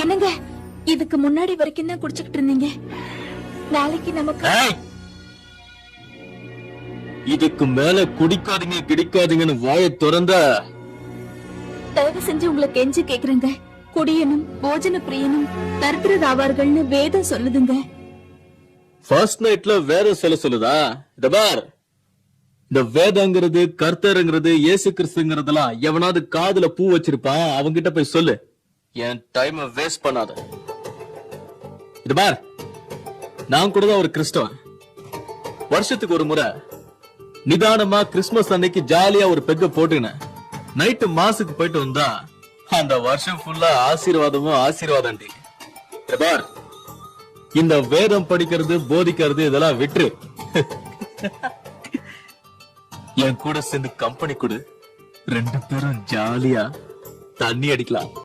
என்னங்க, இதுக்கு முன்னாடி வரைக்கும் தான் குடிச்சுக்கிட்டு இருந்தீங்க. நாளைக்கு நமக்கு இதுக்கு மேல குடிக்காதீங்க கிடைக்காதீங்கன்னு வாயை திறந்த தயவு செஞ்சு உங்களை கெஞ்சி கேக்குறேங்க. குடியனும் போஜன பிரியனும் தரித்திரராவார்கள்னு வேதம் சொல்லுதுங்க. ஃபர்ஸ்ட் நைட்ல வேதம் சொல்லுதா? இந்த பார், இந்த வேதங்கிறது கர்த்தருங்கிறது இயேசு கிறிஸ்துங்கிறதெல்லாம் எவனாவது காதுல பூ வச்சிருப்பான், அவங்கிட்ட போய் சொல்லு. என் டைம் வேஸ்ட் பண்ணாத. இது பார், நான் கூட தான் ஒரு கிறிஸ்தவன். வருஷத்துக்கு ஒரு முறை நிதானமா கிறிஸ்துமஸ் அன்னைக்கு ஜாலியா ஒரு பெக்க போட்டுனேன். நைட்டு மாசுக்கு போயிட்டு வந்தா அந்த வருஷம் ஃபுல்லா ஆசீர்வாதம். பார், இந்த வேதம் படிக்கிறது போதிக்கிறது இதெல்லாம் விட்டுரு. என் கூட சேர்ந்து கம்பெனி கொடு, 2 பேரும் ஜாலியா தண்ணி அடிக்கலாம்.